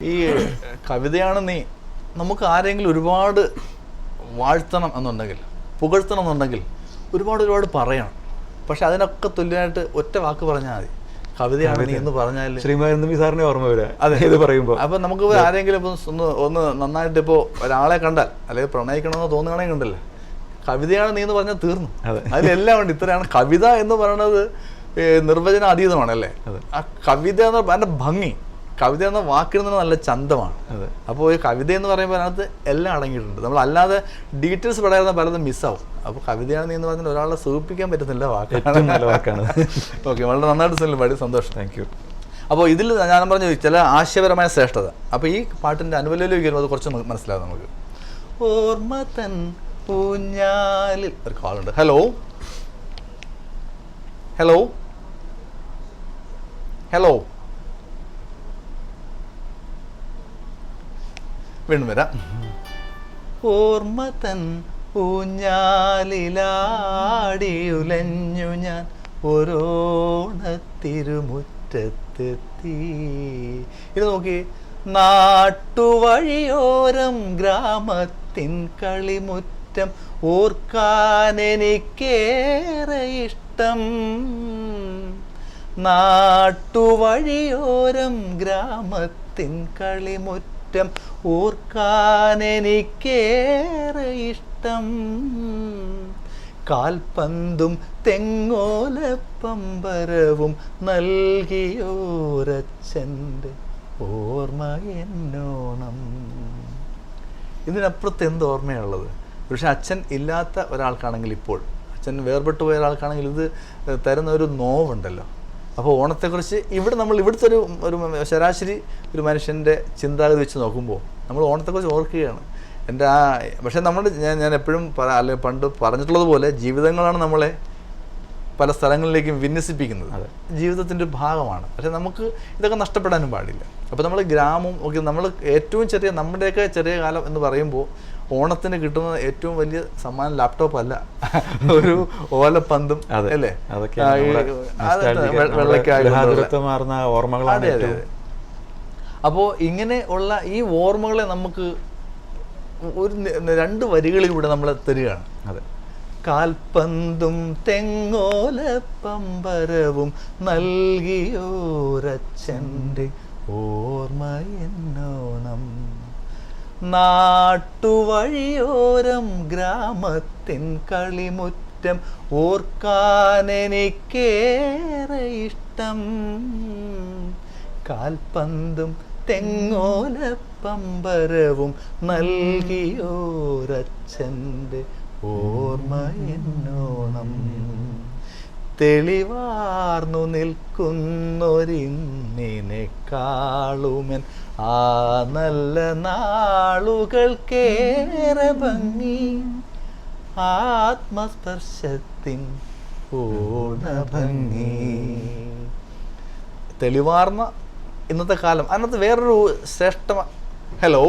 ഈ കവിതയാണ് നീ നമുക്ക് ആരെങ്കിലും ഒരുപാട് വാഴ്ത്തണം എന്നുണ്ടെങ്കിൽ പുകഴ്ത്തണം എന്നുണ്ടെങ്കിൽ ഒരുപാട് പറയണം. പക്ഷെ അതിനൊക്കെ തുല്യമായിട്ട് ഒറ്റ വാക്ക് പറഞ്ഞാൽ മതി, കവിതയാണ് നീ എന്ന് പറഞ്ഞാൽ ശ്രീമാനന്ദമി സാറിനെ ഓർമ്മ വരിക. അതെ, ഇത് പറയുമ്പോൾ അപ്പം നമുക്ക് ആരെങ്കിലും ഇപ്പം ഒന്ന് നന്നായിട്ട് ഇപ്പോൾ ഒരാളെ കണ്ടാൽ അല്ലെങ്കിൽ പ്രണയിക്കണമെന്ന് തോന്നുകയാണെങ്കിൽ ഉണ്ടല്ലോ, കവിതയാണ് നീ എന്ന് പറഞ്ഞാൽ തീർന്നു. അതിലെല്ലാം ഉണ്ട്. ഇത്രയാണ് കവിത എന്ന് പറയുന്നത്, നിർവചന അതീതമാണല്ലേ. ആ കവിത എന്ന് അതിൻ്റെ ഭംഗി, കവിത എന്ന വാക്കിൽ നിന്ന് നല്ല ചന്തമാണ്. അപ്പോൾ ഈ കവിത എന്ന് പറയുമ്പോൾ അതിനകത്ത് എല്ലാം അടങ്ങിയിട്ടുണ്ട്. നമ്മൾ അല്ലാതെ ഡീറ്റെയിൽസ് പറയാതെ പലതും മിസ്സാവും. അപ്പോൾ കവിതയാണ് നീ എന്ന് പറഞ്ഞാൽ ഒരാളെ സൂചിപ്പിക്കാൻ പറ്റുന്നില്ല വാക്കാണ്. ഓക്കെ, വളരെ നന്നായിട്ട് സുനിൽ, വളരെ സന്തോഷം, താങ്ക് യു. അപ്പോൾ ഇതിൽ ഞാൻ പറഞ്ഞു ചില ആശയപരമായ ശ്രേഷ്ഠത. അപ്പോൾ ഈ പാട്ടിൻ്റെ അനുവലിലേക്ക് വരുമ്പോൾ അത് കുറച്ച് മനസ്സിലാവും നമുക്ക്. ഓർമ്മ തൻ ഊഞ്ഞാലിൽ ഒരു കോളുണ്ട്. ഹലോ ഹലോ ഹലോ വീണ്ടും വരാം. ഓർമ്മ തൻ ഊഞ്ഞാലിലാടിയുലഞ്ഞു ഞാൻ ഒരോണത്തിരുമുറ്റത്തെത്തി. ഇത് നോക്കി, നാട്ടുവഴിയോരം ഗ്രാമത്തിൻ കളിമുറ്റം ഓർക്കാനെനിക്കേറെ ഇഷ്ടം. നാട്ടുവഴിയോരം ഗ്രാമത്തിൻ കളിമുറ്റം ഓർക്കാനെനിക്കേറെ ഇഷ്ടം. കാൽപന്തും തെങ്ങോലപ്പമ്പരവും നൽകിയോരച്ഛൻ്റെ ഓർമ്മ എന്നോണം. ഇതിനപ്പുറത്ത് എന്ത് ഓർമ്മയുള്ളത്? പക്ഷെ അച്ഛൻ ഇല്ലാത്ത ഒരാൾക്കാണെങ്കിൽ, ഇപ്പോൾ അച്ഛൻ വേർപെട്ടു പോയ ഒരാൾക്കാണെങ്കിൽ ഇത് തരുന്ന ഒരു നോവുണ്ടല്ലോ. അപ്പോൾ ഓണത്തെക്കുറിച്ച് ഇവിടുത്തെ ഒരു ശരാശരി ഒരു മനുഷ്യൻ്റെ ചിന്താഗതി വെച്ച് നോക്കുമ്പോൾ നമ്മൾ ഓണത്തെക്കുറിച്ച് ഓർക്കുകയാണ്. പക്ഷേ ഞാൻ എപ്പോഴും അല്ലെങ്കിൽ പണ്ട് പറഞ്ഞിട്ടുള്ളത് പോലെ ജീവിതങ്ങളാണ് നമ്മളെ പല സ്ഥലങ്ങളിലേക്കും വിന്യസിപ്പിക്കുന്നത്. ജീവിതത്തിൻ്റെ ഒരു ഭാഗമാണ്. പക്ഷേ നമുക്ക് ഇതൊക്കെ നഷ്ടപ്പെടാനും പാടില്ല. അപ്പോൾ നമ്മൾ ഗ്രാമം ഒക്കെ നമ്മൾ ഏറ്റവും നമ്മുടെയൊക്കെ ചെറിയ കാലം എന്ന് പറയുമ്പോൾ ഓണത്തിന് കിട്ടുന്ന ഏറ്റവും വലിയ സമ്മാനം ലാപ്ടോപ്പ് അല്ല, ഒരു ഓലപ്പന്തും അല്ലേ, ഓർമ്മകളാണ്. അപ്പോൾ ഇങ്ങനെ ഉള്ള ഈ ഓർമ്മകളെ നമുക്ക് ഒരു 2 വരികളിലൂടെ നമ്മൾ തരികയാണ്. അതെ, കാൽപന്തും തെങ്ങോലപ്പമ്പരവും നൽകിയോരച്ഛൻ്റെ ഓർമ്മ എന്നോണം. നാട്ടുവഴിയോരം ഗ്രാമത്തിൻ കളിമുറ്റം ഓർക്കാനെനിക്കേറെ ഇഷ്ടം. കാൽപന്തും തെങ്ങോലപ്പമ്പരവും നൽകിയോരച്ഛൻ്റെ ഓർമ്മ എന്നോണം. തെളിവാർന്നു നിൽക്കുന്നൊരിന്നിനെക്കാളുമൻ ആ നല്ല നാളുകൾക്കേറെ ഭംഗി. ആത്മസ്പർശത്തിൻ പൂർണ്ണഭംഗി. തെളിവാർന്ന ഇന്നത്തെ കാലം, അതിനകത്ത് വേറൊരു ശ്രേഷ്ഠ. ഹലോ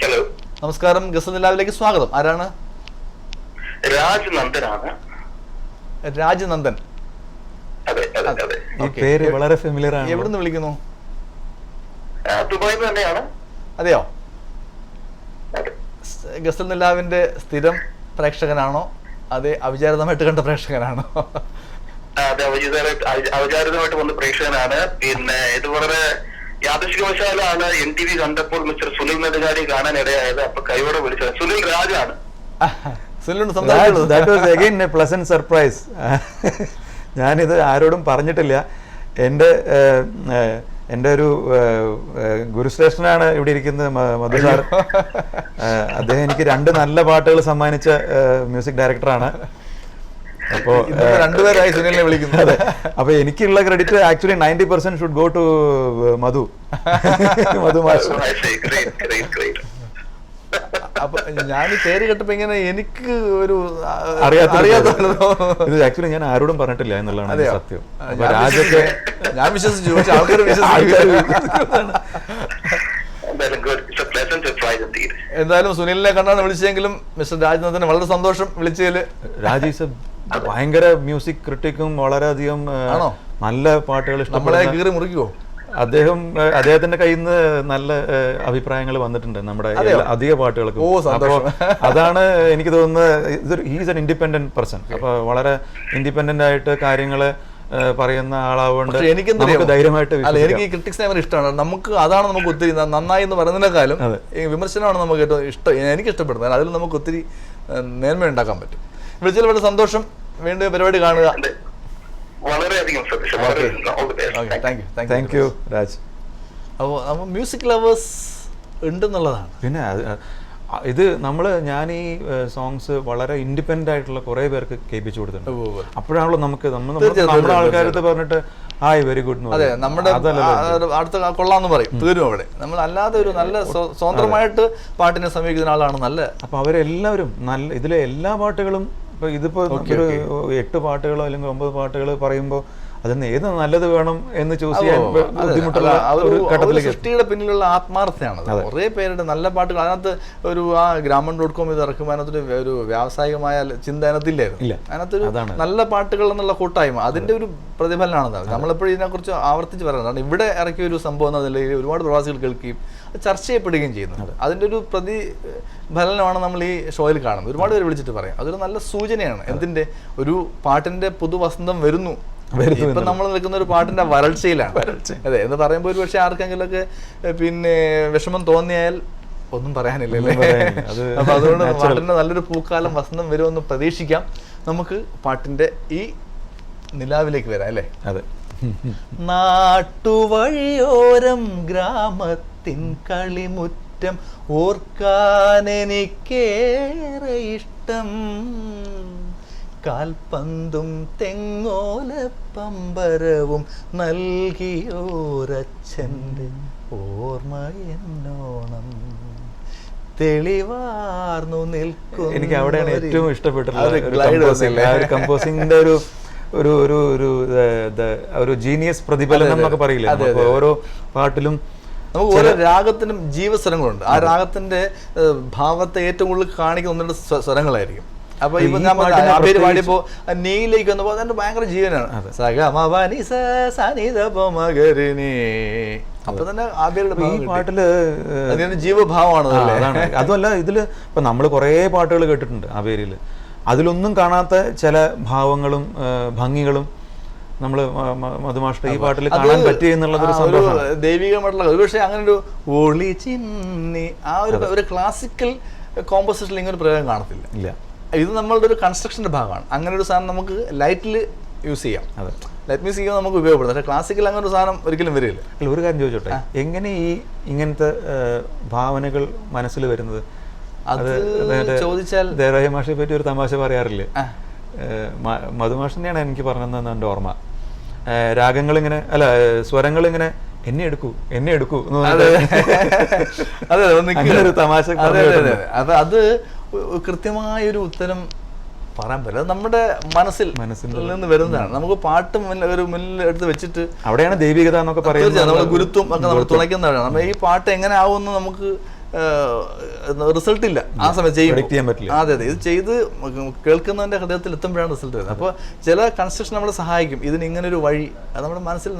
ഹലോ, നമസ്കാരം, ഗസലിലാവിലേക്ക് സ്വാഗതം. ആരാണ്? രാജ്നന്ദനാണ്. രാജ്നന്ദൻ, പേര് വളരെ ഫെമിലിയർ ആണ്. എവിടുന്ന് വിളിക്കുന്നു? ദുബായിൽ തന്നെയാണ്. അതെയോ? ഗസൽ നിലാവിന്റെ സ്ഥിരം പ്രേക്ഷകനാണോ അതെ അവിചാരിതമായിട്ട് കണ്ട പ്രേക്ഷകനാണോ? അതെ, ഔചാരികമായിട്ട് വന്ന പ്രേക്ഷകനാണ്. പിന്നെ ഇത് വളരെ യാദൃശ്ചികവശാലാണ് NTV കണ്ടപ്പോൾ മിസ്റ്റർ സുനിൽ നെടുങ്ങാടി കാണാൻ ഇടയായത്. അപ്പൊ കൈയോടെ വിളിച്ചത് സുനിൽ രാജാണ്. Pleasant surprise. ഞാനിത് ആരോടും പറഞ്ഞിട്ടില്ല. എൻ്റെ ഒരു ഗുരുശ്രേഷ്ഠനാണ് ഇവിടെ ഇരിക്കുന്നത്, മധു സാർ. അദ്ദേഹം എനിക്ക് 2 നല്ല പാട്ടുകൾ സമ്മാനിച്ച മ്യൂസിക് ഡയറക്ടറാണ്. അപ്പോൾ രണ്ടുപേരായി സുനിലിനെ വിളിക്കുന്നത്. അപ്പൊ എനിക്കുള്ള credit actually 90% should go to Madhu master. അപ്പൊ ഞാൻ പേര് കേട്ടപ്പോ ഇങ്ങനെ എനിക്ക് ഒരു അറിയാത്തല്ലോ. ഇത് ആക്ച്വലി ഞാൻ ആരോടും പറഞ്ഞിട്ടില്ല എന്നുള്ളതാണ് സത്യം. രാജൊക്കെ ഞാൻ വിശ്വസിച്ചു, പക്ഷെ ആൾക്കാർ എന്തായാലും സുനിലിനെ കണ്ടാണ് വിളിച്ചെങ്കിലും മിസ്റ്റർ രാജ്നന്ദന് വളരെ സന്തോഷം വിളിച്ചതിൽ. രാജീസ് ഭയങ്കര മ്യൂസിക് ക്രിട്ടിക്കും വളരെയധികം നല്ല പാട്ടുകൾ നമ്മളെ കീറി മുറിക്കുവോ? അദ്ദേഹത്തിന്റെ കയ്യിൽ നിന്ന് നല്ല അഭിപ്രായങ്ങൾ വന്നിട്ടുണ്ട് നമ്മുടെ അധിക പാട്ടുകൾക്ക്. അപ്പോൾ അതാണ് എനിക്ക് തോന്നുന്നത്, ഹീസ് എൻ ഇൻഡിപെൻഡന്റ് പേഴ്സൺ. അപ്പൊ വളരെ ഇൻഡിപെൻഡന്റ് ആയിട്ട് കാര്യങ്ങള് പറയുന്ന ആളാവുകൊണ്ട് എനിക്ക് ധൈര്യമായിട്ട് എനിക്ക് ഈ ക്രിറ്റിക്സിനെ ഭയങ്കര ഇഷ്ടമാണ്. നമുക്ക് അതാണ് നമുക്ക് ഒത്തിരി നന്നായി എന്ന് പറയുന്നതിനേക്കാളും ഈ വിമർശനമാണ് നമുക്ക് ഏറ്റവും എനിക്ക് ഇഷ്ടപ്പെടുന്നത്. അതിൽ നമുക്ക് ഒത്തിരി നേന്മ ഉണ്ടാക്കാൻ പറ്റും. വിളിച്ചതിൽ വളരെ സന്തോഷം. വീണ്ടും പരിപാടി കാണുക. വളരെയധികം താങ്ക് യു രാജ്. അപ്പോൾ നമ്മൾ മ്യൂസിക് ലവേഴ്സ് ഉണ്ടെന്നുള്ളതാണ്. പിന്നെ ഇത് ഞാൻ ഈ സോങ്സ് വളരെ ഇൻഡിപെൻഡന്റ് ആയിട്ടുള്ള കുറെ പേർക്ക് കേൾപ്പിച്ചു കൊടുത്തിട്ടുണ്ട്. അപ്പോഴാണല്ലോ നമുക്ക് നമ്മുടെ ആൾക്കാരത്ത് പറഞ്ഞിട്ട് ഹായ് വെരി ഗുഡ്. അതെ, നമ്മുടെ അടുത്ത കൊള്ളാന്ന് പറയും, തീരും അവിടെ. നമ്മൾ അല്ലാതെ ഒരു നല്ല സ്വതന്ത്രമായിട്ട് പാട്ടിനെ സമീപിക്കുന്ന ആളാണ് നല്ല. അപ്പൊ അവരെല്ലാവരും നല്ല ഇതിലെ എല്ലാ പാട്ടുകളും ഇതിപ്പോ ഒരു 8 പാട്ടുകളോ അല്ലെങ്കിൽ 9 പാട്ടുകൾ പറയുമ്പോൾ അതിന് ഏത് നല്ലത് വേണം എന്ന് ചൂസ് ചെയ്യാൻ ബുദ്ധിമുട്ടുള്ള സൃഷ്ടിയുടെ പിന്നിലുള്ള ആത്മാർത്ഥയാണ്. കുറേ പേരുടെ നല്ല പാട്ടുകൾ അതിനകത്ത് ആ grammon.com ഇത് ഇറക്കുമ്പോൾ അതിനകത്തൊരു ഒരു വ്യാവസായികമായ ചിന്ത അതിനകത്തില്ലായിരുന്നു. അതിനകത്തൊരു നല്ല പാട്ടുകൾ എന്നുള്ള കൂട്ടായ്മ, അതിന്റെ ഒരു പ്രതിഫലനാണ്. നമ്മളെപ്പോഴും ഇതിനെക്കുറിച്ച് ആവർത്തിച്ച് പറയുന്നതാണ്. ഇവിടെ ഇറക്കിയ ഒരു സംഭവം എന്ന നിലയിൽ ഒരുപാട് പ്രവാസികൾ കേൾക്കുകയും ചർച്ച ചെയ്യപ്പെടുകയും ചെയ്യുന്നത്. അതിന്റെ ഒരു പ്രതിഫലനമാണ് നമ്മൾ ഈ ഷോയിൽ കാണുന്നത്. ഒരുപാട് പേര് വിളിച്ചിട്ട് പറയാം അതൊരു നല്ല സൂചനയാണ്. എന്തിന്റെ ഒരു പാട്ടിന്റെ പുതുവസന്തം വരുന്നു. ഇപ്പൊ നമ്മൾ നിൽക്കുന്ന ഒരു പാട്ടിന്റെ വരൾച്ചയിലാണ്. അതെ എന്ന് പറയുമ്പോൾ ഒരു പക്ഷെ ആർക്കെങ്കിലും ഒക്കെ പിന്നെ വിഷമം തോന്നിയാൽ ഒന്നും പറയാനില്ലല്ലേ. അപ്പൊ അതുകൊണ്ട് പാട്ടിന്റെ നല്ലൊരു പൂക്കാലം വസന്തം വരുമെന്ന് പ്രതീക്ഷിക്കാം. നമുക്ക് പാട്ടിന്റെ ഈ നിലാവിലേക്ക് വരാം അല്ലേ. അതെ. നാട്ടുവഴിയോരം ഗ്രാമത്തിൻ കളിമുറ്റം ഓർക്കാൻ എനിക്കേറെ ഇഷ്ടം. കാൽപന്തും തെങ്ങോലപ്പമ്പരവും നൽകിയോരച്ഛൻ്റെ ഓർമ്മ എന്നോണം തെളിവാർന്നു നിൽക്കുന്നു. എനിക്ക് അവിടെയാണ് ഏറ്റവും ഇഷ്ടപ്പെട്ടിട്ടുള്ള കമ്പോസിംഗിന്റെ ഒരു ജീനിയസ് പ്രതിഫലനം എന്നൊക്കെ പറയില്ലേ. ഓരോ പാട്ടിലും നമുക്ക് ഓരോ രാഗത്തിനും ജീവസ്വരങ്ങളുണ്ട്. ആ രാഗത്തിന്റെ ഭാവത്തെ ഏറ്റവും കൂടുതൽ കാണിക്കുന്ന 1-2 സ്വരങ്ങളായിരിക്കും. അപ്പൊ ഇപ്പൊ ഞാൻ പേര് പാടിയപ്പോ നീയിലേക്ക് വന്നപ്പോ അതിന്റെ ഭയങ്കര ജീവനാണ്. അപ്പൊ തന്നെ ആ പേരുടെ ഈ പാട്ടില് അതിന്റെ ജീവഭാവമാണ്. അതുമല്ല, ഇതില് ഇപ്പൊ നമ്മള് കുറെ പാട്ടുകൾ കേട്ടിട്ടുണ്ട് ആ പേരില്. അതിലൊന്നും കാണാത്ത ചില ഭാവങ്ങളും ഭംഗികളും നമ്മള് മധുമാഷ്ട ഈ പാട്ടിൽ കാണാൻ പറ്റി എന്നുള്ളതൊരു സന്തോഷം. ദൈവികമായിട്ടുള്ള ഒരു പക്ഷേ അങ്ങനെ ഒരു ഒളി ചിന്നി ആ ഒരു ക്ലാസിക്കൽ കോമ്പോസിഷനിൽ ഇങ്ങനെ ഒരു പ്രയോഗം കാണത്തില്ല. ഇല്ല, ഇത് നമ്മളുടെ ഒരു കൺസ്ട്രക്ഷന്റെ ഭാഗമാണ്. അങ്ങനെ ഒരു സാധനം നമുക്ക് ലൈറ്റിൽ യൂസ് ചെയ്യാം. ലൈറ്റ് മ്യൂസിക് നമുക്ക് ഉപയോഗപ്പെടും. പക്ഷേ ക്ലാസിക്കൽ അങ്ങനെ ഒരു സാധനം ഒരിക്കലും വരില്ല. അല്ല, ഒരു കാര്യം ചോദിച്ചോട്ടെ, എങ്ങനെ ഇങ്ങനത്തെ ഭാവനകൾ മനസ്സിൽ വരുന്നത്? അത് ചോദിച്ചാൽ ദേവരായ മാഷയെ പറ്റി ഒരു തമാശ പറയാറില്ലേ? മധുമാഷനെയാണ് എനിക്ക് പറഞ്ഞതെന്ന് എൻ്റെ ഓർമ്മ. രാഗങ്ങളിങ്ങനെ അല്ല സ്വരങ്ങളിങ്ങനെ എന്നെ എടുക്കൂ ഒരു തമാശ. അത് കൃത്യമായൊരു ഉത്തരം പറയാൻ പറ്റില്ല. അത് നമ്മുടെ മനസ്സിൽ നിന്ന് വരുന്നതാണ്. നമുക്ക് പാട്ട് ഒരു മുന്നിൽ എടുത്ത് വെച്ചിട്ട് അവിടെയാണ് ദൈവികത എന്നൊക്കെ പറയുന്നത്. നമ്മുടെ ഗുരുത്വം ഒക്കെ നമ്മൾ തുണയ്ക്കുന്നതാണ്. നമ്മൾ ഈ പാട്ട് എങ്ങനെ ആവുമെന്ന് നമുക്ക് റിസൾട്ട് ഇല്ല ആ സമയത്ത് ചെയ്യാൻ പറ്റില്ല. അതെ, ഇത് ചെയ്ത് കേൾക്കുന്നതിന്റെ ഹൃദയത്തിൽ എത്തുമ്പോഴാണ് റിസൾട്ട് വരുന്നത്. അപ്പോൾ ചില കൺസ്ട്രക്ഷൻ നമ്മളെ സഹായിക്കും. ഇതിന് ഇങ്ങനെ ഒരു വഴി അത് നമ്മുടെ മനസ്സിൽ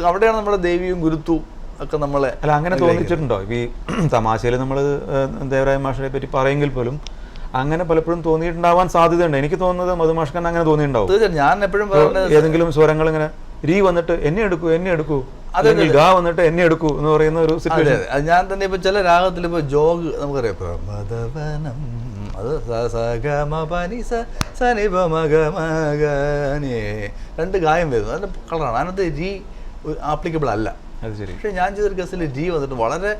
അവിടെയാണ് നമ്മുടെ ദേവിയും ഗുരുത്വവും ഒക്കെ നമ്മളെ. അല്ല, അങ്ങനെ തോന്നിച്ചിട്ടുണ്ടോ? ഈ തമാശയിൽ നമ്മൾ ദേവരായ മാഷിനെ പറ്റി പറയുമെങ്കിൽ പോലും അങ്ങനെ പലപ്പോഴും തോന്നിയിട്ടുണ്ടാവാൻ സാധ്യതയുണ്ട്. എനിക്ക് തോന്നുന്നത് മധുമാഷ്കൻ അങ്ങനെ തോന്നിയിട്ടുണ്ടാവും. ഞാൻ എപ്പോഴും ഏതെങ്കിലും സ്വരങ്ങൾ ഇങ്ങനെ രീ വന്നിട്ട് എന്നെ എടുക്കൂ അല്ലെങ്കിൽ ഗാ വന്നിട്ട് എന്നെ എടുക്കൂ എന്ന് പറയുന്ന ഒരു സിറ്റുവേഷൻ. ഞാൻ തന്നെ ഇപ്പൊ ചില രാഗത്തിൽ ഇപ്പൊ ജോഗ് നമുക്കറിയാം, മധവനം അത് രണ്ട് ഗായം വരുന്നു. അതിന്റെ കളറാണ്. അതിനകത്ത് രീ ആപ്ലിക്കബിൾ അല്ല. അത് ശരി. പക്ഷേ ഞാൻ ചെയ്തൊരു കേസിൽ രീ വന്നിട്ട് വളരെ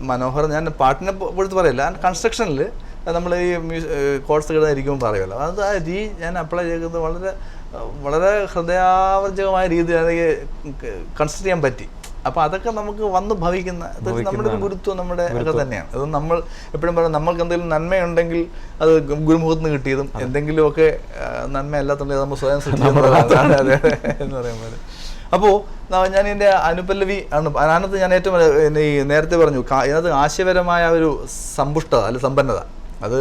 മനോഹരം. ഞാൻ പാട്ടിനെ പൊടുത്ത് പറയില്ല, കൺസ്ട്രക്ഷനിൽ നമ്മൾ ഈ കോഴ്സ് കിടന്നിരിക്കുമ്പോൾ പറയുമല്ലോ, അത് ആ രീ ഞാൻ അപ്ലൈ ചെയ്യുന്നത് വളരെ ഹൃദയാവർജകമായ രീതിയിൽ കൺസിഡർ ചെയ്യാൻ പറ്റി. അപ്പോൾ അതൊക്കെ നമുക്ക് വന്ന് ഭവിക്കുന്ന നമ്മുടെ ഒരു ഗുരുത്വം നമ്മുടെ ഒക്കെ തന്നെയാണ്. അത് നമ്മൾ എപ്പോഴും പറയാം, നമ്മൾക്ക് എന്തെങ്കിലും നന്മയുണ്ടെങ്കിൽ അത് ഗുരുമുഖത്ത് നിന്ന് കിട്ടിയതും എന്തെങ്കിലുമൊക്കെ നന്മ അല്ലാത്തുണ്ടെങ്കിൽ നമ്മൾ സ്വയം സൃഷ്ടിക്കുന്നതാണ് എന്ന് പറയാൻ പോലെ. അപ്പോൾ ഞാൻ എൻ്റെ അനുപല്ലവി ആണ്. അതിനകത്ത് ഞാൻ ഏറ്റവും ഈ നേരത്തെ പറഞ്ഞു, ഇതിനകത്ത് ആശയപരമായ ഒരു സമ്പുഷ്ടത അല്ലെ സമ്പന്നത. അത്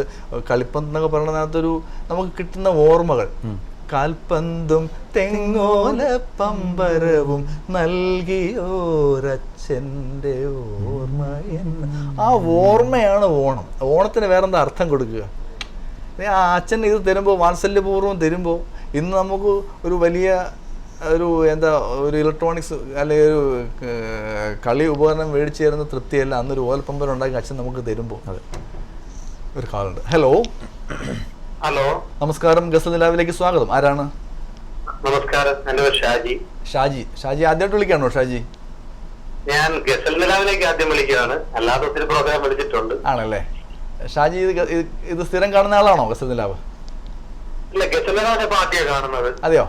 കളിപ്പന്ത് എന്നൊക്കെ പറയുന്നതിനകത്തൊരു നമുക്ക് കിട്ടുന്ന ഓർമ്മകൾ കാൽപന്തും തെങ്ങോല പമ്പരവും നൽകിയോരച്ഛൻ്റെ ഓർമ്മയെന്ന്. ആ ഓർമ്മയാണ് ഓണം. ഓണത്തിന് വേറെന്താ അർത്ഥം കൊടുക്കുക? ആ അച്ഛൻ ഇത് തരുമ്പോൾ, വാത്സല്യപൂർവ്വം തരുമ്പോൾ, ഇന്ന് നമുക്ക് ഒരു വലിയ ഒരു ഇലക്ട്രോണിക്സ് അല്ലെങ്കിൽ ഒരു കളി ഉപകരണം മേടിച്ചു തരുന്ന തൃപ്തിയല്ല അന്നൊരു ഓലപ്പമ്പരം ഉണ്ടാക്കി അച്ഛൻ നമുക്ക് തരുമ്പോൾ. അതെ, ഒരു കാളുണ്ട്. ഹലോ ഹലോ, നമസ്കാരം. ഗസൽ നിലാവിലേക്ക് സ്വാഗതം. ആരാണ്? നമസ്കാരം, എൻ്റെ പേര് ഷാജി. ഷാജി ആദ്യമായിട്ട് വിളിക്കാണോ? ഷാജി, ഞാൻ ഗസൽ നിലാവിലേക്ക് ആദ്യം വിളിക്കുകയാണ്, അല്ലാതെ ഒത്തിരി പ്രോഗ്രാം വിളിച്ചിട്ടുണ്ട്. ആണല്ലേ? ഷാജി ഇത് സ്ഥിരം കാണുന്ന ആളാണോ ഗസൽ നിലാവ്? ഇല്ല, ഗസൽ നിലാവിന്റെ പാർട്ടിയാണ് കാണുന്നത്. അതെയോ?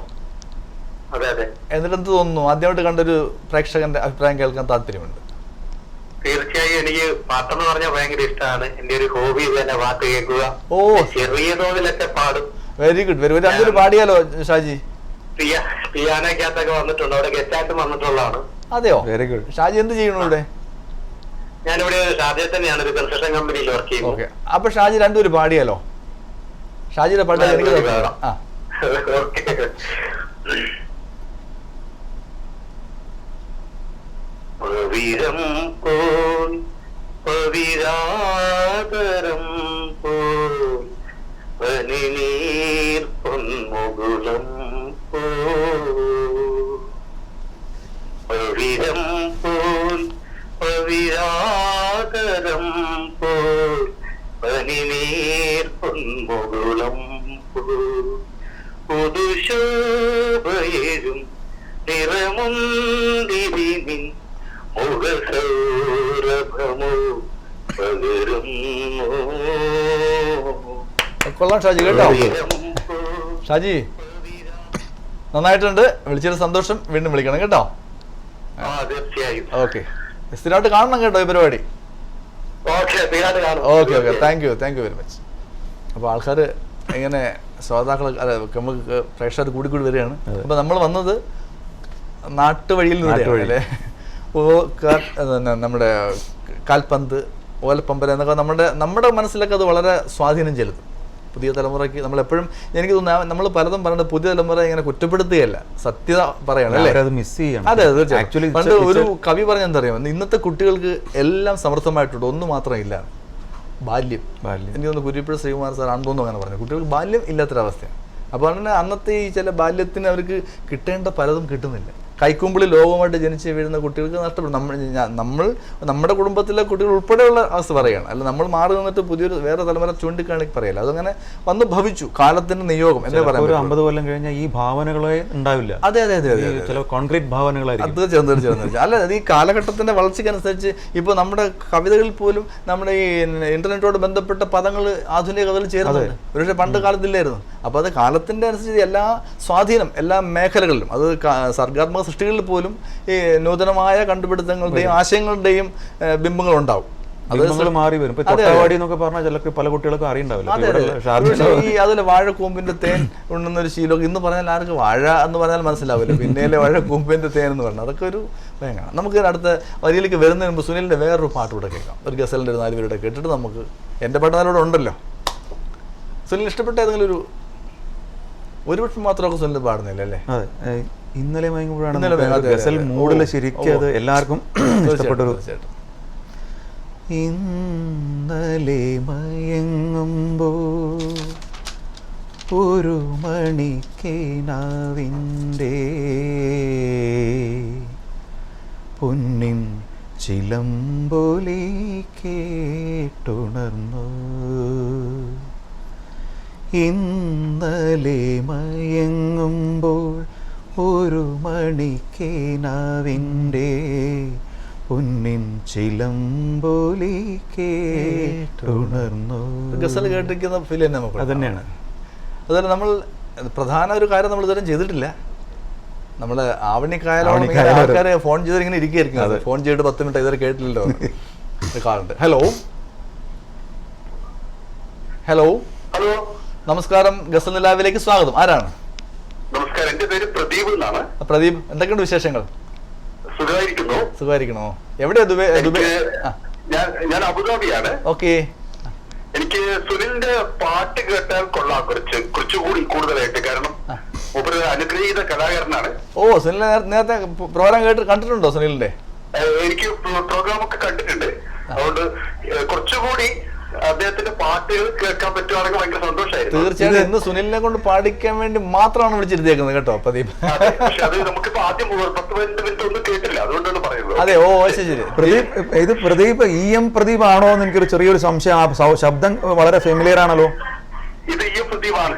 അതെ അതെ. എന്നിട്ട് എന്ത് തോന്നുന്നു? ആദ്യമായിട്ട് കണ്ടൊരു പ്രേക്ഷകന്റെ അഭിപ്രായം കേൾക്കാൻ താല്പര്യമുണ്ട്. തീർച്ചയായും എനിക്ക് പാട്ടെന്ന് പറഞ്ഞാൽ ഭയങ്കര ഇഷ്ടമാണ്. എന്റെ ഒരു ഹോബി തന്നെ പാട്ട് കേൾക്കുക. ഓ, ചെറിയ തോതിലൊക്കെ പാടും. Very good, very good. അതൊരു പാടിയാലോ ഷാജി? പിയാനോക്കകത്തൊക്കെ വന്നിട്ടുണ്ട്, അവിടെ ഗസ്റ്റായിട്ട് വന്നിട്ടുള്ളതാണ്. അതെയോ? Very good. ഷാജി എന്ത് ചെയ്യണു ഇവിടെ? ഞാനിവിടെ ഷാജിയെ തന്നെയാണ്, ഒരു കൺസ്ട്രക്ഷൻ കമ്പനിയിൽ വർക്ക് ചെയ്യുന്നത്. ഓക്കെ, അപ്പൊ ഷാജി രണ്ടുപേരും പാടിയാലോ? ഷാജിയുടെ പാട്ട് എനിക്ക് ആ പവിഴം പോൽ പവിഴാതരം പോൽ പനിനീർ പൊന്മുകുളം പവിഴം പോൽ പവിഴാതരം പോൽ പനിനീർ പൊന്മുകുളം പുതുശോഭയേഴും നിറമുന്തിരിനിൻ കൊള്ളാം ഷാജി, കേട്ടോ? ഷാജി നന്നായിട്ടുണ്ട്, വിളിച്ചൊരു സന്തോഷം. വീണ്ടും വിളിക്കണം കേട്ടോ. ഓക്കെ, സ്ഥിരമായിട്ട് കാണണം കേട്ടോ ഈ പരിപാടി. Okay okay, thank you very much. അപ്പോൾ ആൾക്കാർ ഇങ്ങനെ ശ്രോതാക്കൾ, അതെ, നമുക്ക് പ്രേക്ഷകർ കൂടി വരികയാണ്. അപ്പോൾ നമ്മൾ വന്നത് നാട്ടുവഴിയിൽ നിന്നല്ലേ? നമ്മുടെ കാൽപന്ത്, ഓലപ്പമ്പര എന്നൊക്കെ നമ്മുടെ മനസ്സിലൊക്കെ അത് വളരെ സ്വാധീനം ചെലുത്തും. പുതിയ തലമുറയ്ക്ക് നമ്മളെപ്പോഴും, എനിക്ക് തോന്നുന്നു നമ്മൾ പലതും പറയുന്നത് പുതിയ തലമുറ ഇങ്ങനെ കുറ്റപ്പെടുത്തുകയല്ല, സത്യത പറയണം അല്ലേ? അതെ, തീർച്ചയായും. പണ്ട് ഒരു കവി പറഞ്ഞ എന്താ അറിയാം, ഇന്നത്തെ കുട്ടികൾക്ക് എല്ലാം സമൃദ്ധമായിട്ടുണ്ട്, ഒന്നും മാത്രം ഇല്ല, ബാല്യം. എനിക്ക് തോന്നുന്നു കുരിപ്പുഴ ശ്രീകുമാർ സാർ ആണെന്ന് അങ്ങനെ പറഞ്ഞു, കുട്ടികൾക്ക് ബാല്യം ഇല്ലാത്തൊരവസ്ഥയാണ്. അപ്പോൾ അങ്ങനെ അന്നത്തെ ഈ ചില ബാല്യത്തിന് അവർക്ക് കിട്ടേണ്ട പലതും കിട്ടുന്നില്ല. കൈക്കുമ്പിളി ലോകമായിട്ട് ജനിച്ച് വീഴുന്ന കുട്ടികൾക്ക് നഷ്ടപ്പെടും. നമ്മുടെ കുടുംബത്തിലെ കുട്ടികൾ ഉൾപ്പെടെയുള്ള അവസ്ഥ പറയുകയാണ്, അല്ല നമ്മൾ മാറി നിന്നിട്ട് പുതിയൊരു വേറെ തലമുറ ചൂണ്ടിക്കാണി പറയല്ല. അതങ്ങനെ വന്ന് ഭവിച്ചു, കാലത്തിന്റെ നിയോഗം എന്നേ പറയാം. ഒരു 50 കൊല്ലം കഴിഞ്ഞാൽ ഈ ഭാവനകളെ ഉണ്ടാവില്ല. അതെ അതെ അതെ അതെ, ചില കോൺക്രീറ്റ് ഭാവനകളായിരിക്കും. അത് ചേർന്ന് അല്ല, അത് ഈ കാലഘട്ടത്തിന്റെ വളർച്ചയ്ക്കനുസരിച്ച് ഇപ്പോൾ നമ്മുടെ കവിതകളിൽ പോലും നമ്മുടെ ഈ ഇന്റർനെറ്റോട് ബന്ധപ്പെട്ട പദങ്ങൾ ആധുനിക കവിതയിൽ ചേരുന്നുണ്ട്. പക്ഷേ പണ്ട് കാലത്തില്ലായിരുന്നു. അപ്പോൾ അത് കാലത്തിന്റെ അനുസരിച്ച് എല്ലാ സ്വാധീനം എല്ലാ മേഖലകളിലും, അത് സർഗാത്മക സൃഷ്ടികളിൽ പോലും ഈ നൂതനമായ കണ്ടുപിടുത്തങ്ങളുടെയും ആശയങ്ങളുടെയും ബിംബങ്ങൾ ഉണ്ടാവും. അത് മാറി വരും. എന്നൊക്കെ പറഞ്ഞാൽ ചിലർക്ക് പല കുട്ടികൾക്കും അറിയണ്ടാവില്ല. ഈ അതിലെ വാഴക്കൂമ്പിന്റെ തേൻ ഉണ്ടെന്ന ഒരു ശീലമൊക്കെ ഇന്ന് പറഞ്ഞാൽ ആർക്ക് വാഴ എന്ന് പറഞ്ഞാൽ മനസ്സിലാവില്ല, പിന്നെയല്ലേ വാഴക്കൂമ്പിന്റെ തേൻ എന്ന് പറഞ്ഞാൽ. അതൊക്കെ ഒരു ഭയങ്കര. നമുക്ക് അടുത്ത വരിയിലേക്ക് വരുന്നതിന് മുമ്പ് സുനിലിന്റെ വേറൊരു പാട്ട് കൂടെ കേൾക്കാം. ഒരു ഗസലിന്റെ ഒരു 4 പേരുടെ കേട്ടിട്ട് നമുക്ക് എൻ്റെ പാട്ട് നാലോടെ ഉണ്ടല്ലോ. സുനിൽ ഇഷ്ടപ്പെട്ട ഏതെങ്കിലും ഒരു പക്ഷം മാത്രമൊക്കെ സുനിൽ പാടുന്നില്ല അല്ലേ? അതെ, ഇന്നലെ മയങ്ങുമ്പോഴാണ് ഗസൽ മൂഡിൽ ശരിക്കും അത് എല്ലാവർക്കും ഇഷ്ടപ്പെട്ടൊരു. ഇന്നലെ മയങ്ങുമ്പോൾ ഒരു മണിക്കേനാവിൻ്റെ പൊന്നിൻ ചിലമ്പൊലി കേട്ടുണർന്നു. ഇന്നലെ മയങ്ങുമ്പോൾ ഒരു മണിക്കേനാവിൻ്റെ പൊന്നിൻ ചിലമ്പൊലി കേട്ടുണർന്നു. ഗസൽ കേട്ടിരിക്കുന്ന ഫീൽ തന്നെ നമുക്ക്. അത് തന്നെയാണ്. അതുപോലെ നമ്മൾ പ്രധാന ഒരു കാര്യം നമ്മൾ ഇതുവരെ ചെയ്തിട്ടില്ല. നമ്മള് ആവണിക്കായാലും ആൾക്കാരെ ഫോൺ ചെയ്ത് ഇങ്ങനെ ഇരിക്കുകയായിരിക്കും. അത് ഫോൺ ചെയ്തിട്ട് 10 മിനിറ്റ് ഇതുവരെ കേട്ടില്ലല്ലോ. കാളുണ്ട്. ഹലോ ഹലോ ഹലോ, നമസ്കാരം. ഗസൽ നിലാവിലേക്ക് സ്വാഗതം. ആരാണ്? നമസ്കാരം, എന്റെ പേര് പ്രദീപ് എന്നാണ്. പ്രദീപ്, എന്തൊക്കെയുണ്ട് വിശേഷങ്ങൾ? സുഖമായിരിക്കണോ? എവിടെയാ? ഞാൻ അബുദാബിയാണ്. ഓക്കെ. എനിക്ക് സുനിലിന്റെ പാട്ട് കേട്ടാൽ കൊള്ളാം, കുറച്ചുകൂടി കൂടുതലായിട്ട്. കാരണം ഒരു അനുഗ്രഹീത കലാകാരനാണ്. ഓ, സുനിൽ നേരത്തെ പ്രോഗ്രാം കണ്ടിട്ടുണ്ടോ സുനിലിന്റെ? എനിക്ക് പ്രോഗ്രാം ഒക്കെ കണ്ടിട്ടുണ്ട്. അതുകൊണ്ട് കുറച്ചുകൂടി അദ്ദേഹത്തിന്റെ പാട്ടുകൾ കേൾക്കാൻ പറ്റുവാണെങ്കിൽ ഭയങ്കര സന്തോഷമായിരുന്നു. തീർച്ചയായും ഇന്ന് സുനിലിനെ കൊണ്ട് പാടിക്കാൻ വേണ്ടി മാത്രമാണ് വിളിച്ചിരുത്തേക്കുന്നത് കേട്ടോ പ്രദീപ്. പക്ഷെ അത് നമുക്കിപ്പോ ആദ്യം 10-15 മിനിറ്റ് ഒന്നും കേട്ടില്ല, അതുകൊണ്ടാണ് പറയുന്നത്. അതെ, ഓ ശരി. ഇത് പ്രദീപ് EM പ്രദീപ് ആണോ എന്ന് എനിക്കൊരു ചെറിയൊരു സംശയം. ശബ്ദം വളരെ ഫെമിലിയർ ആണല്ലോ. ഇത് EM പ്രദീപാണ്.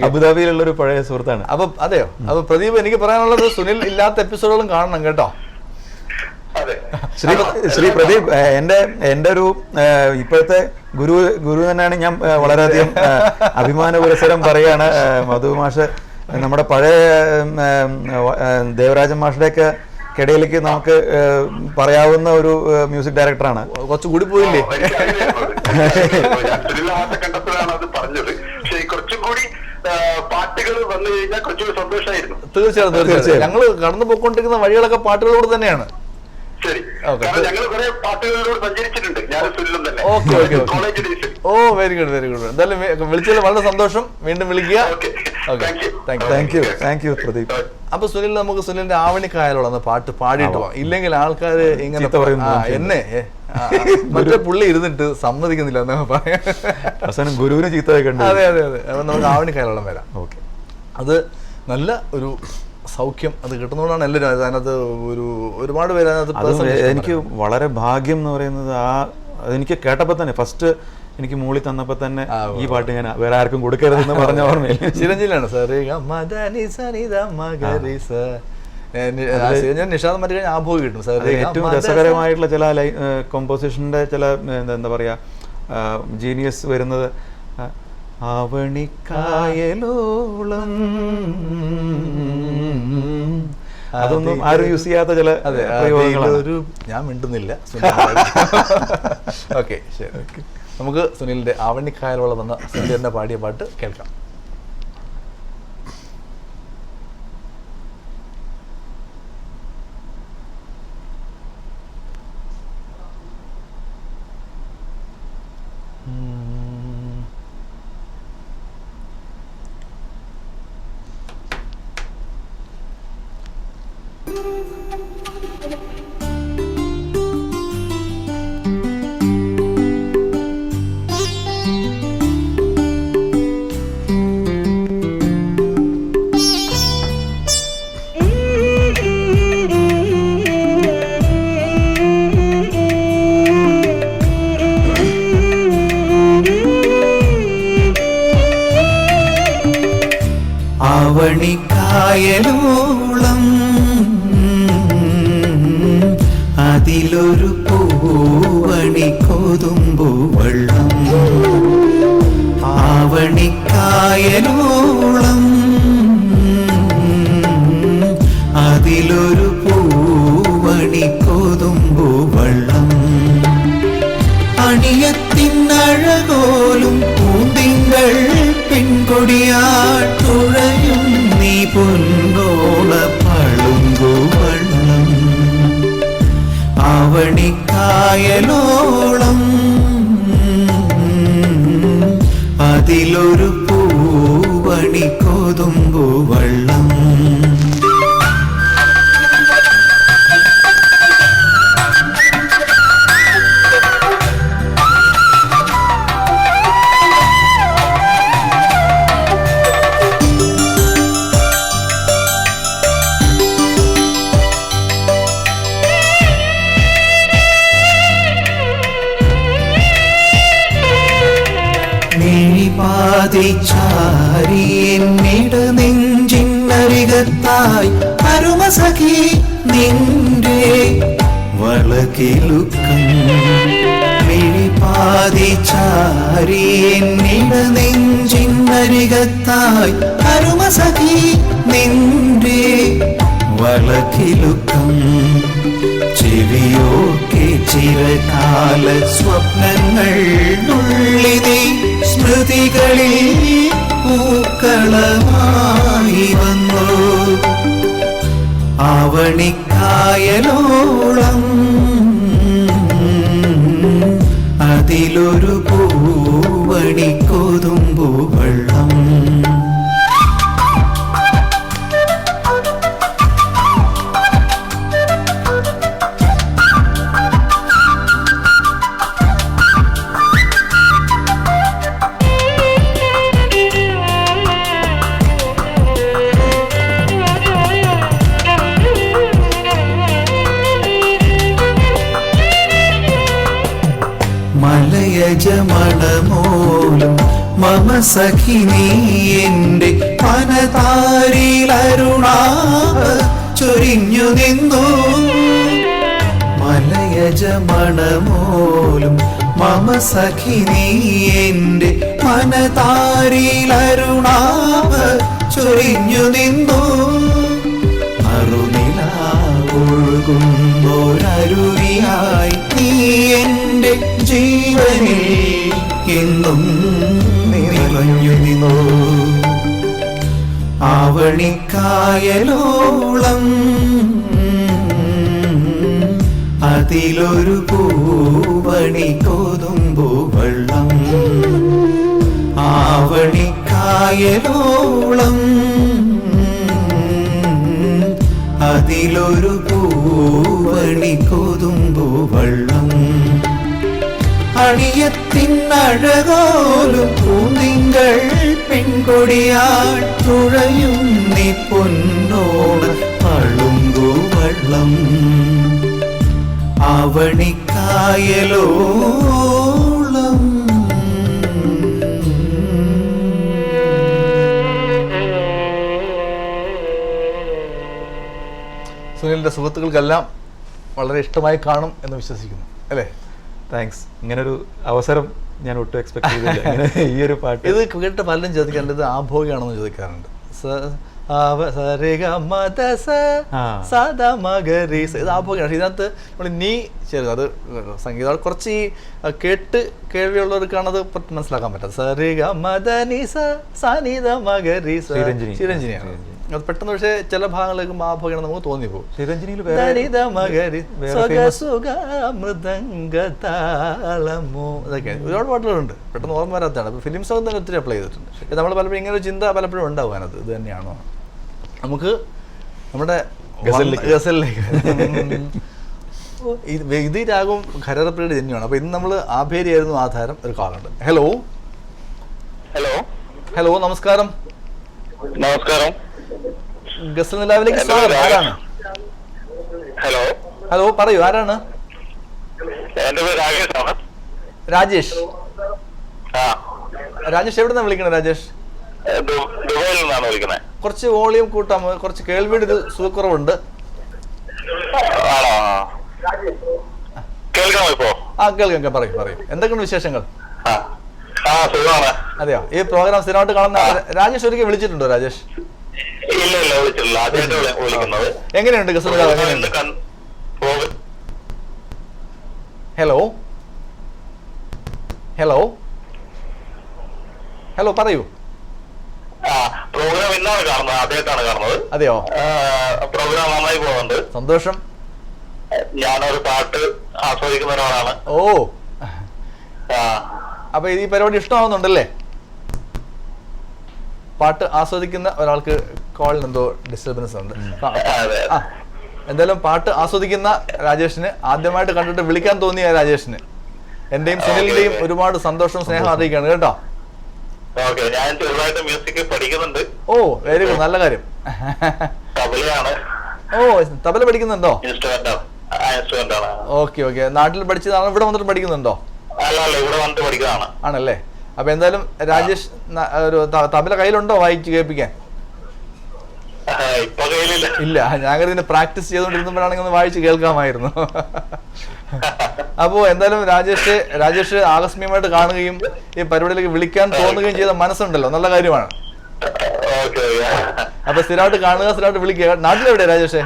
അബുദാബിയിലുള്ള ഒരു പഴയ സുഹൃത്താണ്. അപ്പൊ അതെയോ? അപ്പൊ പ്രദീപ്, എനിക്ക് പറയാനുള്ളത് സുനിൽ ഇല്ലാത്ത എപ്പിസോഡുകളും കാണണം കേട്ടോ. ശ്രീ പ്രദീപ്, എന്റെ ഒരു ഇപ്പോഴത്തെ ഗുരു തന്നെയാണ്. ഞാൻ വളരെയധികം അഭിമാന പുരസരം പറയാണ്. മധു മാഷ് നമ്മുടെ പഴയ ദേവരാജൻ മാഷിന്റെയൊക്കെ ഇടയിലേക്ക് നമുക്ക് പറയാവുന്ന ഒരു മ്യൂസിക് ഡയറക്ടറാണ്. കുറച്ച് കൂടി പോയില്ലേ? പാട്ടുകൾ വന്നു കഴിഞ്ഞാൽ കുറച്ചുകൂടി സന്തോഷമായിരുന്നു. തീർച്ചയായും ഞങ്ങള് കടന്നു പോയിക്കൊണ്ടിരിക്കുന്ന വഴികളൊക്കെ പാട്ടുകളോട് തന്നെയാണ്. ഞങ്ങൾ കുറെ പാട്ടുകളിലൂടെ സഞ്ചരിച്ചിട്ടുണ്ട്. ഓ, വെരി ഗുഡ്. എന്തായാലും വിളിച്ചതിൽ വളരെ സന്തോഷം. വീണ്ടും വിളിക്കുക. Thank you Pradeep. അപ്പൊ സുനിൽ, നമുക്ക് സുനിലിന്റെ ആവണിക്കായലുള്ള പാട്ട് പാടിയിട്ട് പോവാം. ഇല്ലെങ്കിൽ ആൾക്കാർ ഇങ്ങനെ എന്നെ മറ്റേ പുള്ളി ഇരുന്നിട്ട് സമ്മതിക്കുന്നില്ല എന്ന് പറയാം. അവസാനം ഗുരുവിനെ ചീത്ത. അതെ. അപ്പൊ നമുക്ക് ആവണിക്കായലോളം വരാം. ഓക്കെ, അത് നല്ല ഒരു സൗഖ്യം അത് കിട്ടുന്നതുകൊണ്ടാണ് എല്ലാവരും അതിനകത്ത് ഒരുപാട് പേര് അതിനകത്ത്. എനിക്ക് വളരെ ഭാഗ്യം എന്ന് പറയുന്നത് അതെനിക്ക് കേട്ടപ്പോൾ തന്നെ ഫസ്റ്റ് എനിക്ക് മൂളി തന്നപ്പോൾ തന്നെ ഈ പാട്ട് ഞാൻ വേറെ ആർക്കും കൊടുക്കരുതെന്ന് പറഞ്ഞ ഓർമ്മയില്ല. ചിരഞ്ജീവിയാണ് ഞാൻ നിഷാദ് മറ്റു കഴിഞ്ഞാൽ ആഭോഗം കിട്ടും സാർ. ഏറ്റവും രസകരമായിട്ടുള്ള ചില കോമ്പോസിഷന്റെ ചില എന്താ പറയാ ജീനിയസ് വരുന്നത് ആവണിക്കായലോളം, അതൊന്നും ആരും യൂസ് ചെയ്യാത്ത ചില ഒരു ഞാൻ മിണ്ടുന്നില്ല. ഓക്കെ, ശരി. നമുക്ക് സുനിലിന്റെ ആവണിക്കായലോളം വന്ന സുനിലിന്റെ പാടിയ പാട്ട് കേൾക്കാം. ആവണിക്കായലോളം അതിലൊരു പൂവണി കൊതുമ്പു വെള്ളം. ആവണിക്കായലോളം അതിലൊരു പൂവണി കൊതുമ്പു വെള്ളം. അണിയത്തിനഴകോലും പൂന്തിങ്കൾ പെൺകൊടിയാട്ടുഴയും നീ പൊന്നോള പളുങ്കുവള്ളം. ആവണിക്കായലോളം അതിലൊരു പൂവണി കൊതുമ്പു വെള്ളം. ചാരിയെന്നിട നെഞ്ചിന്നരികത്തായി അരുമസഖി നിന്റെ വളകിലുക്കം. മിഴിപാതി ചാരിയെന്നിട നെഞ്ചിന്നരികത്തായി അരുമസഖി നിന്റെ വളകിലുക്കം. ചെവിയോക്കെ ചിരകാല സ്വപ്നങ്ങൾ ഉള്ളിനെ സ്മൃതികളിൽ പൂക്കളമായി വന്നു. ആവണിക്കായലോളം അതിലൊരു പൂവണി കൊതുമ്പു വെള്ളം. മലയജമണമോലും മമ സഖി നീ എന്റെ മനതാരിലരുണാ ചൊരിഞ്ഞു നിന്നു. മലയജമണമോലും മമ സഖി നീ എന്റെ മനതാരിലരുണാ ചൊരിഞ്ഞു നിന്നു. ഒഴുകുന്നൊരരുവിയായി നീ എന്റെ ജീവനിൽ എന്നും നിറഞ്ഞു നിന്നു. ആവണിക്കായലോളം അതിലൊരു പൂവണി കൊതുമ്പു വെള്ളം. ആവണിക്കായലോളം അതിലൊരു പൂവണി കൊതുമ്പു വെള്ളം. അണിയത്തിനഴകോലും പൂന്തിങ്കൾ പെൺകൊടിയാൾ തുഴയും നീ പൊന്നോണ പളുങ്കു വെള്ളം. ആവണിക്കായലോളം സുനിലിന്റെ സുഹൃത്തുക്കൾക്കെല്ലാം വളരെ ഇഷ്ടമായി കാണും എന്ന് വിശ്വസിക്കുന്നു അല്ലേ? താങ്ക്സ്. ഇങ്ങനൊരു അവസരം ഞാൻ ഒട്ടും എക്സ്പെക്ട് ചെയ്തില്ല. ഇങ്ങനെ ഈ ഒരു പാട്ട് ഇത് കേട്ട് പലരും ചോദിക്കാറുണ്ട്, ഇത് ആഭോഗിയാണെന്ന് ചോദിക്കാറുണ്ട്. ഇത് ആഭോഗിയാണ്. ഇതിനകത്ത് നമ്മൾ നീ ചേരുക, അത് സംഗീതം കുറച്ച് ഈ കേട്ട് കേൾവിയുള്ളവർക്കാണ് അത് മനസ്സിലാക്കാൻ പറ്റാത്തത്. സരിഗ മദനി ശ്രീരഞ്ജിനിയാണ് അത് പെട്ടെന്ന്. പക്ഷേ ചില ഭാഗങ്ങളിലേക്ക് ആഭോഗിയാണ് നമുക്ക് തോന്നിപ്പോകും. ശ്രീരഞ്ജിനിയിൽ മൃദംഗതാളമോ ഇതൊക്കെ ഒരുപാട് പാട്ടുകളുണ്ട്, പെട്ടെന്ന് ഓർമ്മ വരാത്തതാണ്. ഇപ്പോൾ ഫിലിം സോങ് തന്നെ ഒത്തിരി അപ്ലൈ ചെയ്തിട്ടുണ്ട്. നമ്മൾ പലപ്പോഴും ഇങ്ങനെ ഒരു ചിന്ത പലപ്പോഴും ഉണ്ടാവും, അതിനകത്ത് ഇത് തന്നെയാണോ. നമുക്ക് നമ്മുടെ ഗസലിലേക്ക് ഇത് രാഗവും ഖരറപ്രിയുടെ തന്നെയാണ്. അപ്പോൾ ഇന്ന് നമ്മൾ ആഭേരിയായിരുന്നു ആധാരം. ഒരു കാളുണ്ട്. ഹലോ ഹലോ ഹലോ നമസ്കാരം. നമസ്കാരം. ഗസൽ നിലാവിലേക്ക് സ്വാഗതം. ആരാണ്? ഹലോ ഹലോ പറയൂ, ആരാണ്? എന്റെ പേര് രാജേഷാണ്. രാജേഷ്. ആ രാജേഷ് എവിടെ നിന്നാണ് വിളിക്കണത്? രാജേഷ് ദുബായിൽ നിന്നാണ് വിളിക്കുന്നത്. കുറച്ച് വോളിയം കൂട്ടാമോ? കുറച്ച് കേൾവിയുടെ ഒരു സുഖക്കുറവുണ്ട്. ആണോ? കേൾക്കാമോ ഇപ്പോ? ആ കേൾക്കാം, പറയൂ പറയൂ. എന്തൊക്കെയാണ് വിശേഷങ്ങൾ? സുഖമാണ്. അതെയോ? ഈ പ്രോഗ്രാം സ്ഥിരമായിട്ട് കാണുന്ന രാജേഷ് ഒരിക്കൽ വിളിച്ചിട്ടുണ്ടോ? രാജേഷ് ഇല്ല വിളിച്ചിട്ടില്ല, ആദ്യമായിട്ട് വിളിക്കുന്നത്. എങ്ങനെയുണ്ട് ഗസൽ നിലാവ്? എങ്ങനെയുണ്ട്? ഹലോ ഹലോ ഹലോ പറയൂ. പ്രോഗ്രാം ഇന്നാണ് കാണുന്നത്, ആദ്യമായിട്ടാണ് കാണുന്നത്. അതെയോ? പ്രോഗ്രാം നന്നായി പോകുന്നുണ്ട്. സന്തോഷം. ഞാനൊരു പാട്ട് ആസ്വദിക്കുന്ന ഒരാളാണ്. ഓ, അപ്പൊ ഈ പരിപാടി ഇഷ്ടമാവുന്നുണ്ടല്ലേ? പാട്ട് ആസ്വദിക്കുന്ന ഒരാൾക്ക് കോളിന് എന്തോ ഡിസ്റ്റർബൻസ് ഉണ്ട്. എന്തായാലും പാട്ട് ആസ്വദിക്കുന്ന രാജേഷിന്, ആദ്യമായിട്ട് കണ്ടിട്ട് വിളിക്കാൻ തോന്നിയ രാജേഷിന് എന്റെയും സുനിലിന്റെയും ഒരുപാട് സന്തോഷവും സ്നേഹം അറിയിക്കാണ് കേട്ടോ. ഞാൻ ചെറുതായിട്ട് മ്യൂസിക് പഠിക്കുന്നുണ്ട്. ഓ വെരി ഗുഡ്, നല്ല കാര്യം. ഓ തബല പഠിക്കുന്നുണ്ടോ? Okay okay. നാട്ടിൽ പഠിച്ചതാണോ ഇവിടെ വന്നിട്ട് പഠിക്കുന്നുണ്ടോ? ഇവിടെ വന്നിട്ട് പഠിക്കുന്നതാണ്. ആണല്ലേ? അപ്പൊ എന്തായാലും രാജേഷ് ഒരു തബല കയ്യിലുണ്ടോ വായിച്ച് കേൾപ്പിക്കാൻ? ഇല്ല, ഞാൻ ഇതിന് പ്രാക്ടീസ് ചെയ്തുകൊണ്ടിരുന്നപ്പോഴാണെങ്കിൽ ഒന്ന് വായിച്ച് കേൾക്കാമായിരുന്നു. അപ്പോ എന്തായാലും രാജേഷ് ആകസ്മികമായിട്ട് കാണുകയും ഈ പരിപാടിയിലേക്ക് വിളിക്കാൻ തോന്നുകയും ചെയ്ത മനസ്സുണ്ടല്ലോ, നല്ല കാര്യമാണ്. അപ്പൊ സ്ഥിരമായിട്ട് കാണുക, സ്ഥിരമായിട്ട് വിളിക്കുക. നാട്ടിലെവിടെയാ രാജേഷേ?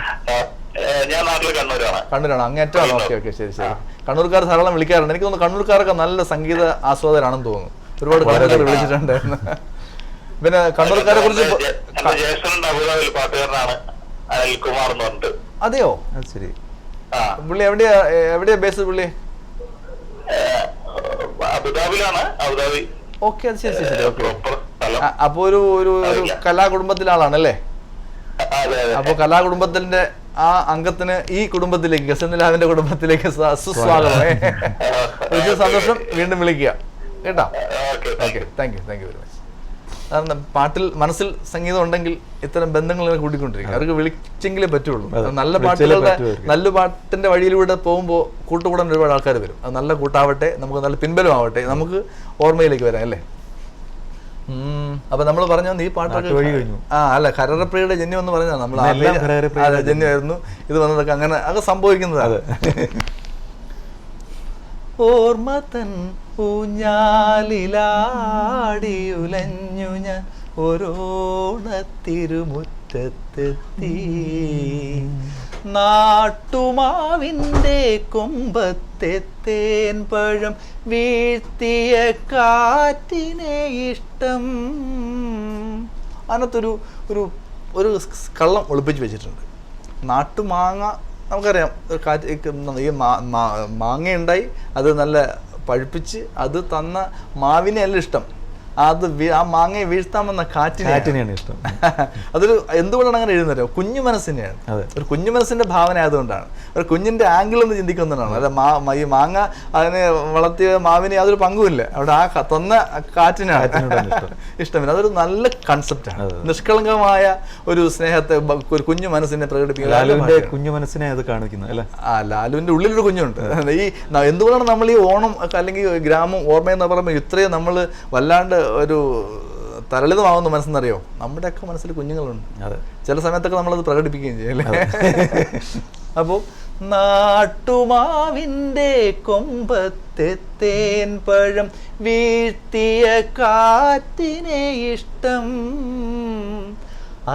കണ്ണൂരാണ്, അങ്ങേറ്റമാണ്. ഓക്കെ ഓക്കെ, ശരി ശരി. കണ്ണൂർക്കാർ ധാരാളം വിളിക്കാറുണ്ട്. എനിക്ക് തോന്നുന്നു കണ്ണൂർക്കാരൊക്കെ നല്ല സംഗീത ആസ്വാദകരാണെന്ന് തോന്നുന്നു. ഒരുപാട് കണ്ണൂർക്കാർ വിളിച്ചിട്ടുണ്ടായിരുന്നു. പിന്നെ കണ്ണൂർക്കാരെ കുറിച്ച് അതെയോ? ശരി. പുള്ളി എവിടെയാ ബേസ്? പുള്ളി ഓക്കെ, അത് ശരി ശരി. ഓക്കെ. അപ്പൊ ഒരു കലാകുടുംബത്തിലെ ആളാണല്ലേ? അപ്പൊ കലാകുടുംബത്തിന്റെ ആ അംഗത്തിന് ഈ കുടുംബത്തിലേക്ക്, ഗസൽ നിലാവിന്റെ കുടുംബത്തിലേക്ക് സുസ്വാഗതം. സന്തോഷം. വീണ്ടും വിളിക്കുക കേട്ടോ. Okay, thank you very much. കാരണം പാട്ടിൽ മനസ്സിൽ സംഗീതം ഉണ്ടെങ്കിൽ ഇത്തരം ബന്ധങ്ങൾ കൂട്ടിക്കൊണ്ടിരിക്കും. അവർക്ക് വിളിച്ചെങ്കിലേ പറ്റുള്ളൂ. നല്ല പാട്ടുകളുടെ നല്ല പാട്ടിന്റെ വഴിയിലൂടെ പോകുമ്പോൾ കൂട്ടുകൂടാൻ ഒരുപാട് ആൾക്കാർ വരും. അത് നല്ല കൂട്ടാവട്ടെ, നമുക്ക് നല്ല പിൻബലമാവട്ടെ, നമുക്ക് ഓർമ്മയിലേക്ക് വരാം അല്ലേ. അപ്പൊ നമ്മൾ പറഞ്ഞു ഈ പാട്ടൊക്കെ അല്ല ഹരരപ്രിയയുടെ ജന്യം എന്ന് പറഞ്ഞാൽ നമ്മൾ ജന്യമായിരുന്നു ഇത് വന്നതൊക്കെ അങ്ങനെ അത് സംഭവിക്കുന്നതാണ്. ഓർമ്മ തൻ ഊഞ്ഞാലിലാടിയുലഞ്ഞു ഞാൻ ഓരോണത്തിരുമുറ്റത്തെത്തി, നാട്ടുമാവിൻ്റെ കൊമ്പത്തെത്തേൻ പഴം വീഴ്ത്തിയ കാറ്റിനെ ഇഷ്ടം. അതിനകത്തൊരു ഒരു ഒരു കള്ളം ഒളിപ്പിച്ച് വെച്ചിട്ടുണ്ട്. നാട്ടുമാങ്ങ നമുക്കറിയാം, കാറ്റ് ഈ മാങ്ങയുണ്ടായി അത് നല്ല പഴുപ്പിച്ച് അത് തന്ന മാവിനെ അല്ല ഇഷ്ടം, അത് ആ മാങ്ങയെ വീഴ്ത്താമെന്ന കാറ്റിനെയാണ് ഇഷ്ടം. അതൊരു എന്തുകൊണ്ടാണ് അങ്ങനെ എഴുതുന്നത്? കുഞ്ഞു മനസ്സിനെയാണ്. ഒരു കുഞ്ഞു മനസ്സിന്റെ ഭാവന ആയതുകൊണ്ടാണ്. ഒരു കുഞ്ഞിന്റെ ആംഗിൾ എന്ന് ചിന്തിക്കുന്നതാണ്. അല്ല ഈ മാങ്ങ അതിനെ വളർത്തിയ മാവിന് യാതൊരു പങ്കുമില്ല, അവിടെ ആ തന്ന കാറ്റിനാണ് ഇഷ്ടമില്ല. അതൊരു നല്ല കൺസെപ്റ്റാണ്. നിഷ്കളങ്കമായ ഒരു സ്നേഹത്തെ ഒരു കുഞ്ഞു മനസ്സിനെ പ്രകടിപ്പിക്കുന്നത്. കുഞ്ഞു മനസ്സിനെ അത് കാണിക്കുന്നത് അല്ലേ? ലാലുവിന്റെ ഉള്ളിലൊരു കുഞ്ഞുണ്ട്. ഈ എന്തുകൊണ്ടാണ് നമ്മൾ ഈ ഓണം അല്ലെങ്കിൽ ഗ്രാമം ഓർമ്മയെന്ന് പറയുമ്പോൾ ഇത്രയും നമ്മൾ വല്ലാണ്ട് ഒരു തരളിതമാവുന്ന മനസ്സെന്നറിയോ? നമ്മുടെയൊക്കെ മനസ്സിൽ കുഞ്ഞുങ്ങളുണ്ട്. ചില സമയത്തൊക്കെ നമ്മളത് പ്രകടിപ്പിക്കുകയും ചെയ്യും അല്ലേ. അപ്പോൾ നാട്ടുമാവിൻ്റെ കൊമ്പത്തെത്തേൻ പഴം വീഴ്ത്തിയ കാറ്റിനെ ഇഷ്ടം,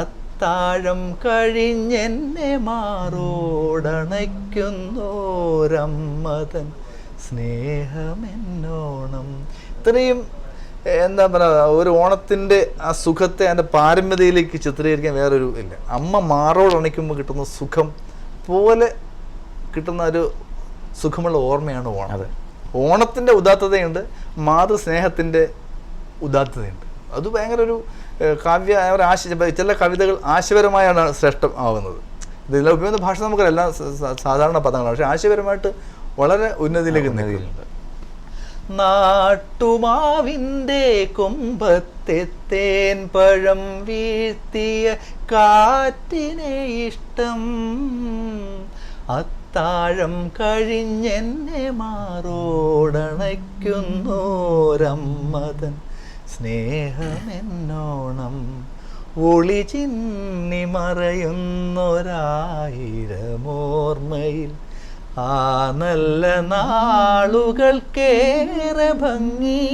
അത്താഴം കഴിഞ്ഞെന്നെ മാറോടണയ്ക്കുന്നോരമ്മതൻ സ്നേഹമെന്നോണം. ഇത്രയും എന്താ പറയുക, ഒരു ഓണത്തിൻ്റെ ആ സുഖത്തെ അതിൻ്റെ പാരമ്യതയിലേക്ക് ചിത്രീകരിക്കാൻ വേറൊരു ഇല്ല. അമ്മ മാറോടണയ്ക്കുമ്പോൾ കിട്ടുന്ന സുഖം പോലെ കിട്ടുന്ന ഒരു സുഖമുള്ള ഓർമ്മയാണ് ഓണം. അതെ, ഓണത്തിൻ്റെ ഉദാത്തതയുണ്ട്, മാതൃസ്നേഹത്തിൻ്റെ ഉദാത്തതയുണ്ട്. അത് ഭയങ്കര ഒരു കാവ്യ ചില കവിതകൾ ആശയപരമായാണ് ശ്രേഷ്ഠമാവുന്നത്. ഇതിൽ ഉപയോഗിക്കുന്ന ഭാഷ നമുക്കറിയാം, സാധാരണ പദങ്ങളാണ്, പക്ഷെ ആശയപരമായിട്ട് വളരെ ഉന്നതിയിലേക്ക് നിൽക്കുന്നുണ്ട്. നാട്ടുമാവിൻ്റെ കൊമ്പത്തെത്തേൻ പഴം വീഴ്ത്തിയ കാറ്റിനെ ഇഷ്ടം, അത്താഴം കഴിഞ്ഞെന്നെ മാറോടണയ്ക്കുന്നോരമ്മതൻ സ്നേഹമെന്നോണം, ഒളി ചിന്നി മറയുന്നൊരായിരമോർമ്മയിൽ ആ നല്ല നാളുകൾക്കേറെ ഭംഗി,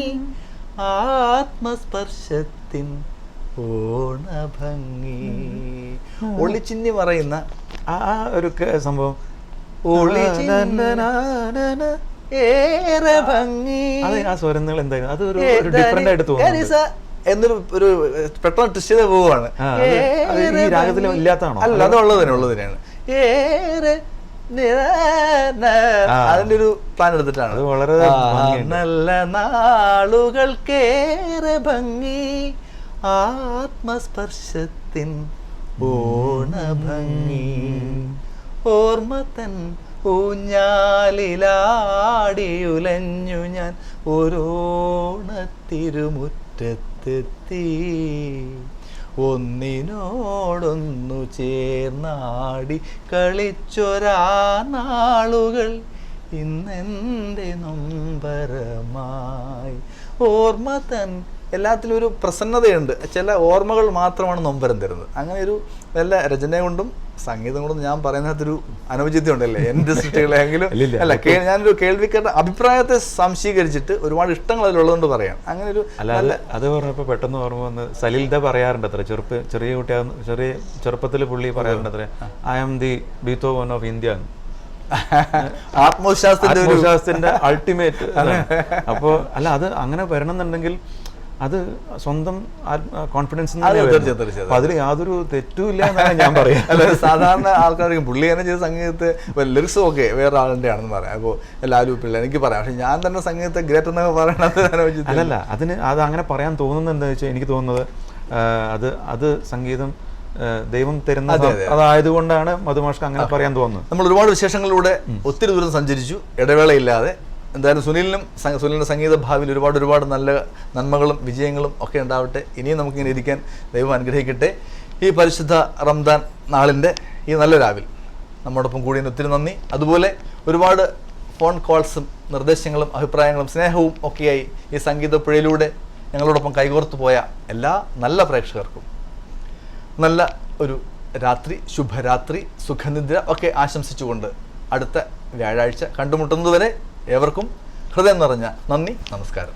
ആത്മസ്പർശത്തിൻ ഓണഭംഗി. ഒളിച്ചിന്നി പറയുന്ന ആ ഒരു സംഭവം, ഏറെ ഭംഗി. ആ സ്വരങ്ങൾ എന്തായാലും അത് ഒരു ഡിഫറെന്റ് ആയിട്ട് തോന്നുന്നു എന്നൊരു ഒരു പെട്ടെന്ന് ട്വിസ്റ്റ് ചെയ്ത് പോവുകയാണ്. ഈ രാഗത്തിൽ ഇല്ലാത്തതാണോ? അല്ല, അത് ഉള്ളതിനാണ്. ഏറെ അതിന്റെ ഒരു പ്ലാൻ എടുത്തിട്ടാണ്. വളരെ നല്ല നാളുകൾക്കേറെ ഭംഗി, ആത്മസ്പർശത്തിൻ ഓണഭംഗി, ഓർമ്മ തൻ ഊഞ്ഞാലിലാടിയുലഞ്ഞു ഞാൻ ഓരോണത്തിരുമുറ്റത്തെത്തി, ഒന്നിനോടൊന്നു ചേർന്നാടി കളിച്ചൊരാ നാളുകൾ ഇന്നെൻ്റെ നൊമ്പരമായി. ഓർമ്മ തൻ എല്ലാത്തിലും ഒരു പ്രസന്നതയുണ്ട്. ചില ഓർമ്മകൾ മാത്രമാണ് നൊമ്പരം തരുന്നത്. അങ്ങനെ ഒരു വല്ല രചന കൊണ്ടും സംഗീതം കൊണ്ടും ഞാൻ പറയുന്നതൊരു അനൗചിത്യം ഉണ്ടല്ലേ എൻ്റെ സൃഷ്ടികളെങ്കിലും അല്ല. ഞാനൊരു കേൾവിക്കാരുടെ അഭിപ്രായത്തെ സംശീകരിച്ചിട്ട് ഒരുപാട് ഇഷ്ടങ്ങൾ അതിലുള്ളതുകൊണ്ട് പറയാം. അങ്ങനെ ഒരു അല്ല, അത് പറഞ്ഞപ്പോൾ പെട്ടെന്ന് ഓർമ്മ വന്ന് സലിൽദ പറയാറുണ്ട് അത്ര, ചെറിയ ചെറുപ്പത്തിൽ പുള്ളി പറയാറുണ്ട് അത്ര, I am the Beethoven of India. ആത്മവിശ്വാസത്തിന്റെ അൾട്ടിമേറ്റ്. അപ്പോൾ അല്ല, അത് അങ്ങനെ വരണമെന്നുണ്ടെങ്കിൽ അത് സ്വന്തം കോൺഫിഡൻസ്, അതിൽ യാതൊരു തെറ്റുമില്ല എന്നാണ് ഞാൻ പറയാം. അല്ല, സാധാരണ ആൾക്കാർക്ക് പുള്ളി തന്നെ ചെയ്ത സംഗീതത്തെ ലിറിക്സും ഒക്കെ വേറെ ആളിൻ്റെ ആണെന്ന് പറയാം. അപ്പോൾ എല്ലാവരും പിള്ളേ എനിക്ക് പറയാം, പക്ഷെ ഞാൻ തന്നെ സംഗീതത്തെ ഗ്രേറ്റ് എന്നൊക്കെ പറയണത് അല്ലല്ല. അത് അങ്ങനെ പറയാൻ തോന്നുന്നത് എന്താ വെച്ചാൽ, എനിക്ക് തോന്നുന്നത് അത് സംഗീതം ദൈവം തരുന്ന അതായതുകൊണ്ടാണ് മധുമാഷ്ക്ക് അങ്ങനെ പറയാൻ തോന്നുന്നത്. നമ്മൾ ഒരുപാട് വിശേഷങ്ങളിലൂടെ ഒത്തിരി ദൂരം സഞ്ചരിച്ചു, ഇടവേളയില്ലാതെ. എന്തായാലും സുനിലിൻ്റെ സംഗീത ഭാവിയിൽ ഒരുപാട് നല്ല നന്മകളും വിജയങ്ങളും ഒക്കെ ഉണ്ടാവട്ടെ. ഇനിയും നമുക്കിങ്ങനെ ഇരിക്കാൻ ദൈവം അനുഗ്രഹിക്കട്ടെ. ഈ പരിശുദ്ധ റംദാൻ നാളിൻ്റെ ഈ നല്ല രാവിൽ നമ്മോടൊപ്പം കൂടിയതിന് ഒത്തിരി നന്ദി. അതുപോലെ ഒരുപാട് ഫോൺ കോൾസും നിർദ്ദേശങ്ങളും അഭിപ്രായങ്ങളും സ്നേഹവും ഒക്കെയായി ഈ സംഗീതപ്പുഴയിലൂടെ ഞങ്ങളോടൊപ്പം കൈകോർത്ത് പോയ എല്ലാ നല്ല പ്രേക്ഷകർക്കും നല്ല ഒരു രാത്രി, ശുഭരാത്രി, സുഖനിദ്ര ഒക്കെ ആശംസിച്ചുകൊണ്ട് അടുത്ത വ്യാഴാഴ്ച കണ്ടുമുട്ടുന്നതുവരെ ഏവർക്കും ഹൃദയം നിറഞ്ഞ നന്ദി, നമസ്കാരം.